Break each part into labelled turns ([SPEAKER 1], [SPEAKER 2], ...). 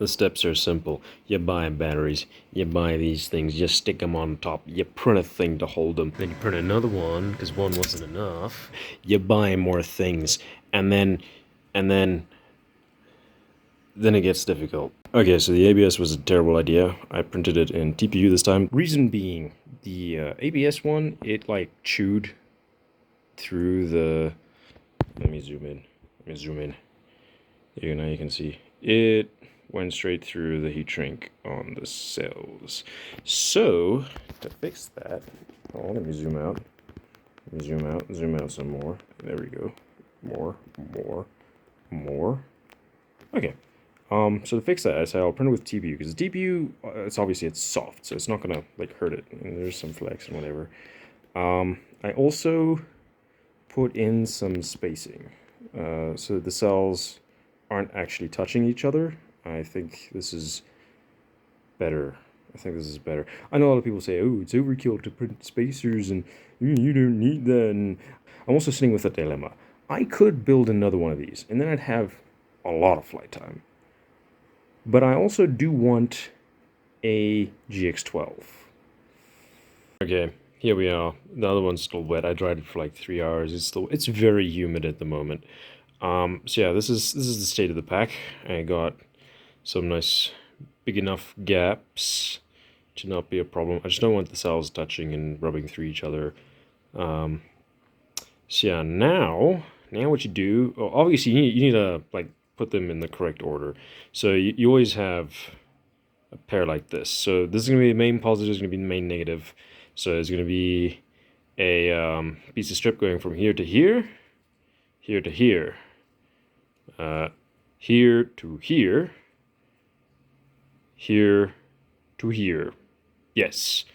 [SPEAKER 1] The steps are simple. You buy batteries, you buy these things, you stick them on top, you print a thing to hold them, then you print another one, because one wasn't enough, you buy more things, and then it gets difficult. Okay, so the ABS was a terrible idea. I printed it in TPU this time. Reason being, the ABS one, it like chewed through the... Let me zoom in. Now you can see. It went straight through the heat shrink on the cells. So, to fix that... Oh, let me zoom out. Zoom out some more. There we go. More. Okay. So to fix that, I said I'll print it with TPU, because the TPU, it's soft, so it's not gonna like hurt it, and there's some flex and whatever. I also put in some spacing, so the cells aren't actually touching each other. I think this is better. I know a lot of people say, oh, it's overkill to print spacers, and you don't need that, and I'm also sitting with a dilemma. I could build another one of these, and then I'd have a lot of flight time. But I also do want a GX12. Okay, here we are. The other one's still wet. I dried it for like 3 hours. It's very humid at the moment. So yeah, this is the state of the pack. I got some nice big enough gaps to not be a problem. I just don't want the cells touching and rubbing through each other. So yeah, now what you do, obviously you need to like put them in the correct order. So you always have a pair like this. So this is going to be the main positive, is going to be the main negative. So it's going to be a piece of strip going from here to here, here to here, here to here, here to here. Yes.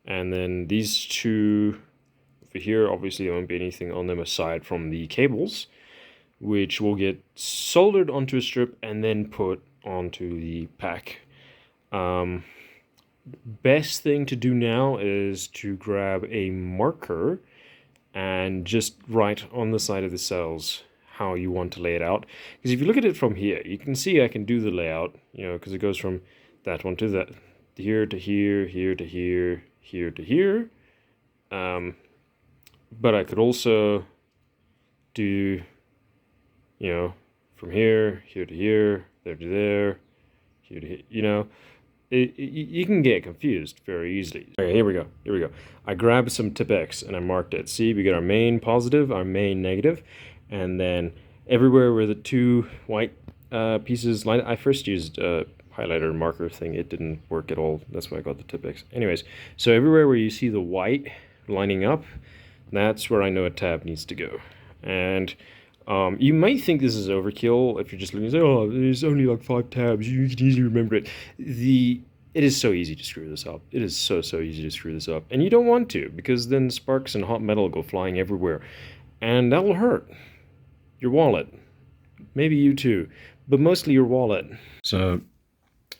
[SPEAKER 1] And then these two over here, obviously there won't be anything on them aside from the cables, which will get soldered onto a strip and then put onto the pack. Best thing to do now is to grab a marker and just write on the side of the cells how you want to lay it out. Because if you look at it from here, you can see I can do the layout, because it goes from that one to that, here to here, here to here, here to here. But I could also do, from here to here, there to there, here to here, you can get confused very easily. Okay, here we go. I grabbed some tip X and I marked it. See, we got our main positive, our main negative, and then everywhere where the two white pieces line. I first used a highlighter marker thing. It didn't work at all. That's why I got the tip X. Anyways, so everywhere where you see the white lining up, that's where I know a tab needs to go. And you might think this is overkill if you're just looking and say, oh, there's only like 5 tabs, you can easily remember it. It is so easy to screw this up. It is so easy to screw this up. And you don't want to, because then sparks and hot metal go flying everywhere. And that will hurt your wallet. Maybe you too, but mostly your wallet. So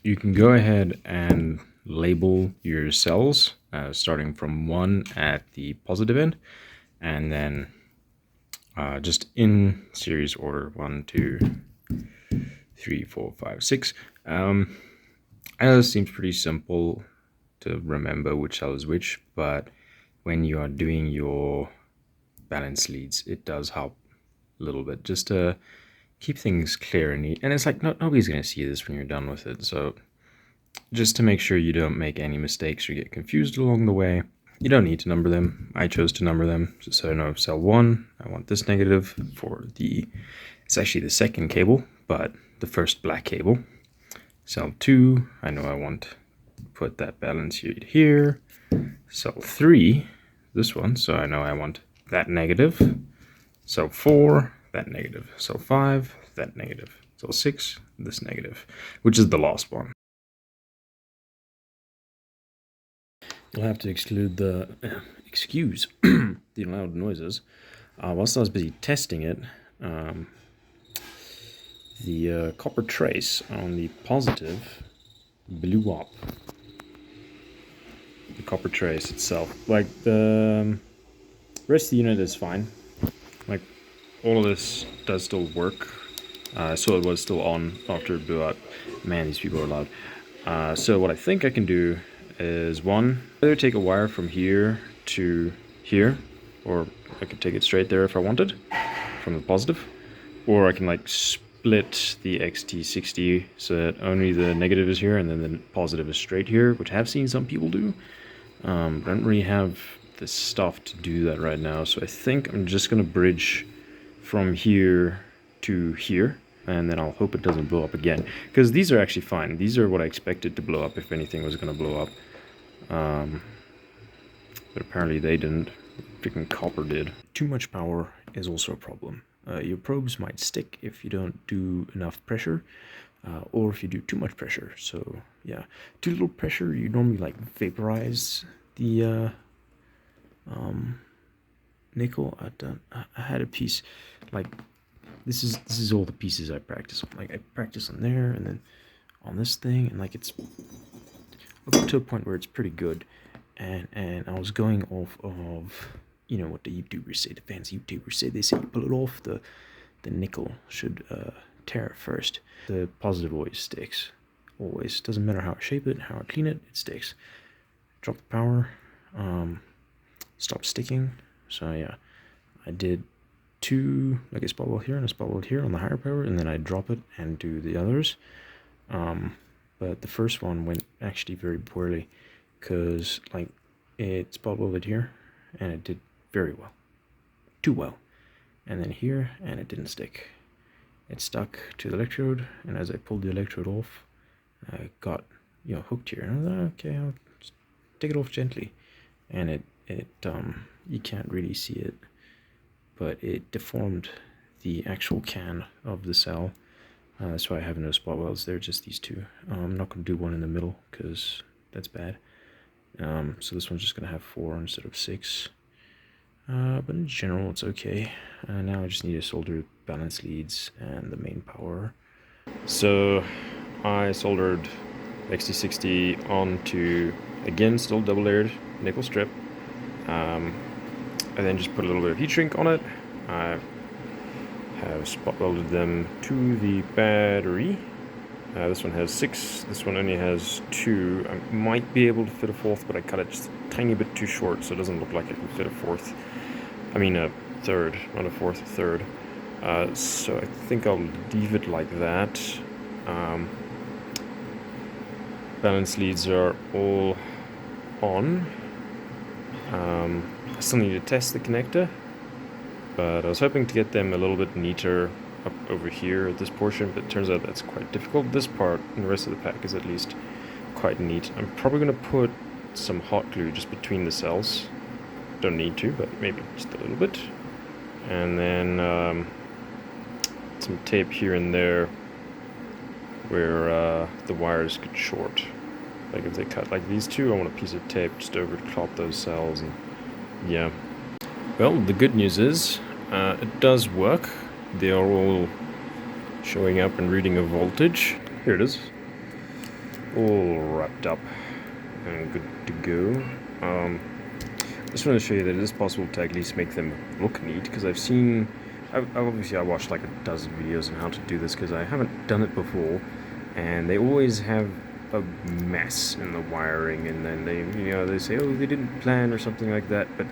[SPEAKER 1] you can go ahead and label your cells, starting from 1 at the positive end, and then just in series order, 1, 2, 3, 4, 5, 6. I know this seems pretty simple to remember which cell is which, but when you are doing your balance leads, it does help a little bit just to keep things clear and neat. And it's like nobody's going to see this when you're done with it, so just to make sure you don't make any mistakes or get confused along the way. You don't need to number them. I chose to number them, so I know cell 1, I want this negative for it's actually the second cable, but the first black cable. Cell 2, I know I want to put that balance unit here. Cell 3, this one, so I know I want that negative. Cell 4, that negative. Cell 5, that negative. Cell 6, this negative, which is the last one. You'll have to excuse the loud noises. Whilst I was busy testing it, the copper trace on the positive blew up. The copper trace itself, like the rest of the unit is fine. Like all of this does still work. So it was still on after it blew up. Man, these people are loud. So what I think I can do is one, either take a wire from here to here, or I could take it straight there if I wanted, from the positive, or I can like split the XT60 so that only the negative is here and then the positive is straight here, which I have seen some people do. But I don't really have the stuff to do that right now, so I think I'm just gonna bridge from here to here, and then I'll hope it doesn't blow up again, because these are actually fine. These are what I expected to blow up if anything was gonna blow up, but apparently they didn't. Freaking copper did. Too much power is also a problem. Your probes might stick if you don't do enough pressure, or if you do too much pressure. So yeah, too little pressure, you normally like vaporize the nickel. I had a piece like this is all the pieces I practice on. Like I practice on there and then on this thing, and like it's up to a point where it's pretty good. And I was going off of, you know, what the YouTubers say, the fancy YouTubers say. They say you pull it off, the nickel should tear first. The positive always sticks. Always. Doesn't matter how I shape it, how I clean it, it sticks. Drop the power, stop sticking. So yeah, I did two, like a spot weld here and a spot weld here on the higher power, and then I drop it and do the others. But the first one went actually very poorly, because like it spot welded here and it did very well, too well, and then here and it didn't stick. It stuck to the electrode, and as I pulled the electrode off, I got, you know, hooked here, and I was like, okay, I'll just take it off gently, and it you can't really see it, but it deformed the actual can of the cell. That's why I have no spot welds there, just these two. I'm not going to do one in the middle because that's bad. So this one's just going to have 4 instead of 6. But in general, it's okay. Now I just need to solder balance leads and the main power. So I soldered XT60 onto, again, still double layered nickel strip. I then just put a little bit of heat shrink on it. I have spot welded them to the battery. This one has 6, this one only has 2. I might be able to fit a 4th, but I cut it just a tiny bit too short, so it doesn't look like I can fit a 4th. I mean a 3rd, not a 4th, a 3rd. So I think I'll leave it like that. Balance leads are all on. I still need to test the connector, but I was hoping to get them a little bit neater up over here at this portion, but it turns out that's quite difficult. This part and the rest of the pack is at least quite neat. I'm probably going to put some hot glue just between the cells. Don't need to, but maybe just a little bit. And then some tape here and there where the wires get short. Like if they cut like these two, I want a piece of tape just over to clop those cells. And yeah. Well, the good news is it does work. They are all showing up and reading a voltage. Here it is. All wrapped up and good to go. I just want to show you that it is possible to at least make them look neat, because I've seen, obviously I watched like a dozen videos on how to do this because I haven't done it before, and they always have a mess in the wiring, and then they say, oh, they didn't plan or something like that, but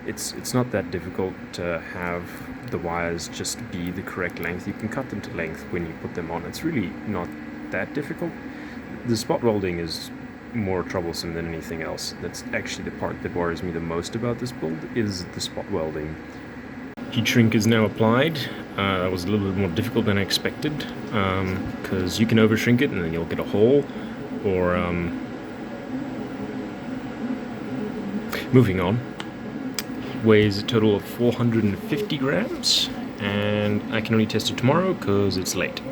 [SPEAKER 1] it's not that difficult to have the wires just be the correct length. You can cut them to length when you put them on. It's really not that difficult. The spot welding is more troublesome than anything else. That's actually the part that worries me the most about this build, is the spot welding. Heat shrink is now applied. That was a little bit more difficult than I expected, because you can over shrink it and then you'll get a hole, or moving on. Weighs a total of 450 grams, and I can only test it tomorrow because it's late.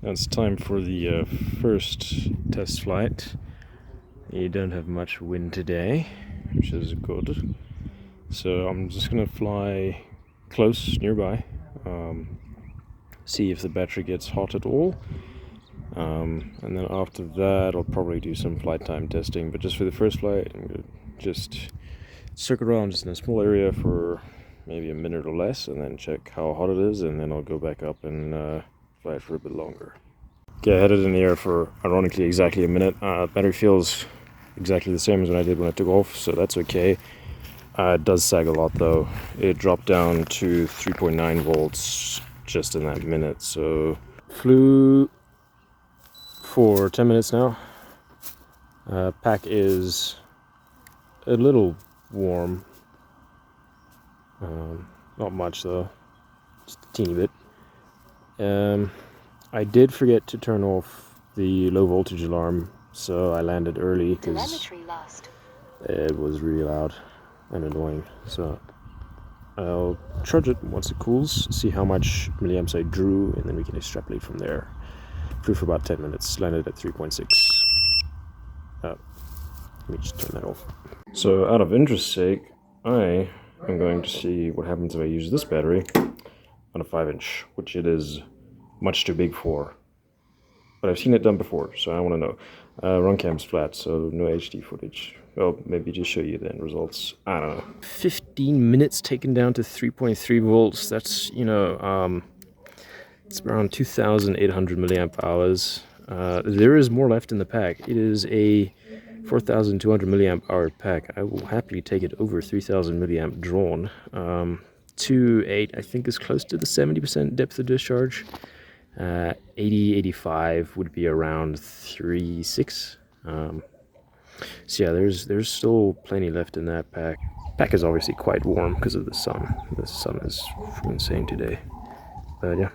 [SPEAKER 1] Now it's time for the first test flight. You don't have much wind today, which is good. So I'm just gonna fly close nearby, see if the battery gets hot at all. And then after that I'll probably do some flight time testing, but just for the first flight I'm gonna just circle around just in a small area for maybe a minute or less, and then check how hot it is, and then I'll go back up and fly it for a bit longer. Okay, I had it in the air for ironically exactly a minute. Battery feels exactly the same as when I did when I took off, so that's okay. It does sag a lot though. It dropped down to 3.9 volts just in that minute. So flew for 10 minutes now. Pack is a little warm. Not much though, just a teeny bit. I did forget to turn off the low voltage alarm, so I landed early because it was really loud and annoying. So I'll charge it once it cools, see how much milliamps I drew, and then we can extrapolate from there. Flew for about 10 minutes, landed at 3.6. Let me just turn that off. So out of interest's sake, I am going to see what happens if I use this battery on a 5-inch, which it is much too big for. But I've seen it done before, so I want to know. Run cam's flat, so no HD footage. Well, maybe just show you the end results. I don't know. 15 minutes taken down to 3.3 volts. That's, it's around 2,800 milliamp hours. There is more left in the pack. It is a 4,200 milliamp hour pack. I will happily take it over 3,000 milliamp drawn. 2.8 I think is close to the 70% depth of discharge. 85 would be around 3.6. So yeah, there's still plenty left in that pack. Pack is obviously quite warm because of the sun. The sun is insane today. But yeah.